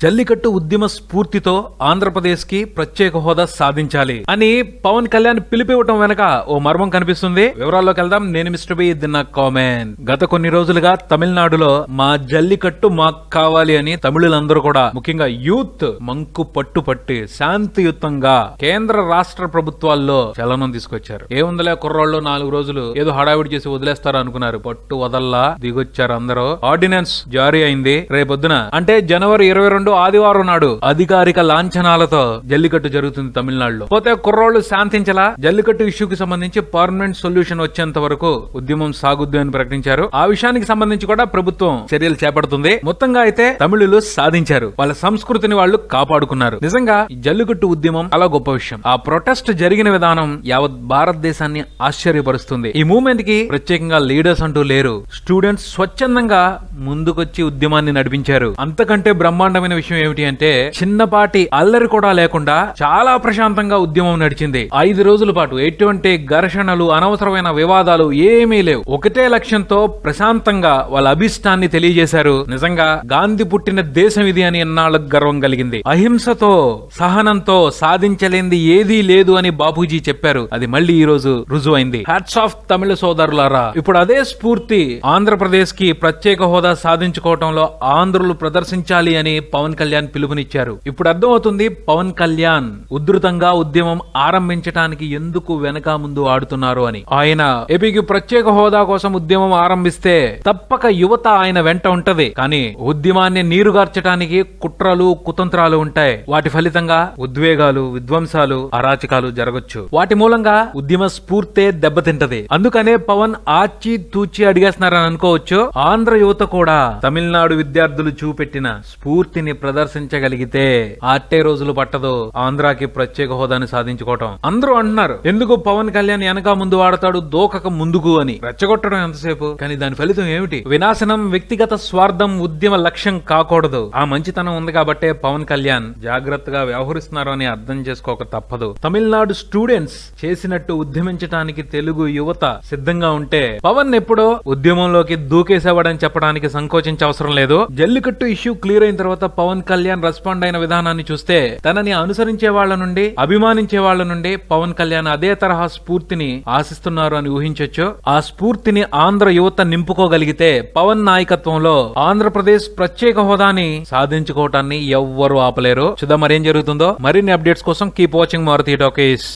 జల్లికట్టు ఉద్యమ స్ఫూర్తితో ఆంధ్రప్రదేశ్ కి ప్రత్యేక హోదా సాధించాలి అని పవన్ కళ్యాణ్ పిలిపివ్వటం వెనక ఓ మర్మం కనిపిస్తుంది. వివరాల్లోకి వెళ్దాం. నేను మిస్టర్ బి దిన్న కామెంట్. గత కొన్ని రోజులుగా తమిళనాడులో మా జల్లికట్టు మాకు కావాలి అని తమిళులందరూ కూడా ముఖ్యంగా యూత్ మంకు పట్టుపట్టి శాంతియుతంగా కేంద్ర రాష్ట్ర ప్రభుత్వాల్లో చలనం తీసుకొచ్చారు. ఏముందలే కుర్రోళ్ళు 4 రోజులు ఏదో హడావిడి చేసి వదిలేస్తారు అనుకున్నారు. పట్టు వదల్లా దిగొచ్చారు అందరూ. ఆర్డినెన్స్ జారీ అయింది రేపొద్దున, అంటే జనవరి 22 ఆదివారం నాడు అధికారిక లాంఛనాలతో జల్లికట్టు జరుగుతుంది తమిళనాడులో. పోతే కుర్రోళ్లు శాంతించలా. జల్లికట్టు ఇష్యూకి సంబంధించి పర్మనెంట్ సొల్యూషన్ వచ్చేంత వరకు ఉద్యమం సాగుద్దు అని ప్రకటించారు. ఆ విషయానికి సంబంధించి కూడా ప్రభుత్వం చర్యలు చేపడుతుంది. మొత్తంగా అయితే తమిళులు సాధించారు. వాళ్ళ సంస్కృతిని వాళ్ళు కాపాడుకున్నారు. నిజంగా ఈ జల్లికట్టు ఉద్యమం చాలా గొప్ప విషయం. ఆ ప్రొటెస్ట్ జరిగిన విధానం యావత్ భారతదేశాన్ని ఆశ్చర్యపరుస్తుంది. ఈ మూవ్మెంట్ కి ప్రత్యేకంగా లీడర్స్ అంటూ లేరు. స్టూడెంట్స్ స్వచ్ఛందంగా ముందుకొచ్చి ఉద్యమాన్ని నడిపించారు. అంతకంటే బ్రహ్మాండమైన విషయం ఏమిటి అంటే చిన్నపాటి అల్లరి కూడా లేకుండా చాలా ప్రశాంతంగా ఉద్యమం నడిచింది. 5 రోజుల పాటు ఎటువంటి ఘర్షణలు, అనవసరమైన వివాదాలు ఏమీ లేవు. ఒకటే లక్ష్యంతో ప్రశాంతంగా వాళ్ళ అభిష్టాన్ని తెలియజేశారు. నిజంగా గాంధీ పుట్టిన దేశం ఇది అని ఎన్నాళ్ళకు గర్వం కలిగింది. అహింసతో, సహనంతో సాధించలేంది ఏదీ లేదు అని బాపూజీ చెప్పారు. అది మళ్ళీ ఈ రోజు రుజువైంది. హ్యాట్స్ ఆఫ్ తమిళ సోదరులారా. ఇప్పుడు అదే స్ఫూర్తి ఆంధ్రప్రదేశ్ కి ప్రత్యేక హోదా సాధించుకోవటంలో ఆంధ్రులు ప్రదర్శించాలి అని పవన్ కళ్యాణ్ పిలుపునిచ్చారు. ఇప్పుడు అర్థమవుతుంది పవన్ కళ్యాణ్ ఉధృతంగా ఉద్యమం ఆరంభించడానికి ఎందుకు వెనక ముందు ఆడుతున్నారు అని. ఆయన ఏపీకి ప్రత్యేక హోదా కోసం ఉద్యమం ఆరంభిస్తే తప్పక యువత ఆయన వెంట ఉంటది. కానీ ఉద్యమాన్ని నీరుగార్చడానికి కుట్రలు, కుతంత్రాలు ఉంటాయి. వాటి ఫలితంగా ఉద్వేగాలు, విధ్వంసాలు, అరాచకాలు జరగొచ్చు. వాటి మూలంగా ఉద్యమ స్ఫూర్తే దెబ్బతింటది. అందుకనే పవన్ ఆచి తూచి అడిగేస్తున్నారని అనుకోవచ్చు. ఆంధ్ర యువత కూడా తమిళనాడు విద్యార్థులు చూపెట్టిన స్ఫూర్తిని ప్రదర్శించగలిగితే ఆట్టే రోజులు పట్టదు ఆంధ్రాకి ప్రత్యేక హోదాని సాధించుకోవటం. అందరూ అంటున్నారు ఎందుకు పవన్ కళ్యాణ్ వెనక ముందు వాడతాడు, దోకక ముందుకు అని. రెచ్చగొట్టడం ఎంతసేపు, కానీ దాని ఫలితం ఏమిటి? వినాశనం, వ్యక్తిగత స్వార్థం ఉద్యమ లక్ష్యం కాకూడదు. ఆ మంచితనం ఉంది కాబట్టే పవన్ కళ్యాణ్ జాగ్రత్తగా వ్యవహరిస్తున్నారు అని అర్థం చేసుకోక తప్పదు. తమిళనాడు స్టూడెంట్స్ చేసినట్టు ఉద్యమించడానికి తెలుగు యువత సిద్ధంగా ఉంటే పవన్ ఎప్పుడో ఉద్యమంలోకి దూకేసేవాడని చెప్పడానికి సంకోచించే అవసరం లేదు. జల్లికట్టు ఇష్యూ క్లియర్ అయిన తర్వాత పవన్ కళ్యాణ్ రెస్పాండ్ అయిన విధానాన్ని చూస్తే తనని అనుసరించే వాళ్ల నుండి, అభిమానించే వాళ్ల నుండి పవన్ కళ్యాణ్ అదే తరహా స్ఫూర్తిని ఆశిస్తున్నారు అని ఊహించొచ్చు. ఆ స్ఫూర్తిని ఆంధ్ర యువత నింపుకోగలిగితే పవన్ నాయకత్వంలో ఆంధ్రప్రదేశ్ ప్రత్యేక హోదాని సాధించుకోవటాన్ని ఎవ్వరూ ఆపలేరు. చూద్దాం మరేం జరుగుతుందో. మరిన్ని అప్డేట్స్ కోసం కీప్ వాచింగ్ మారుతి టాకీస్.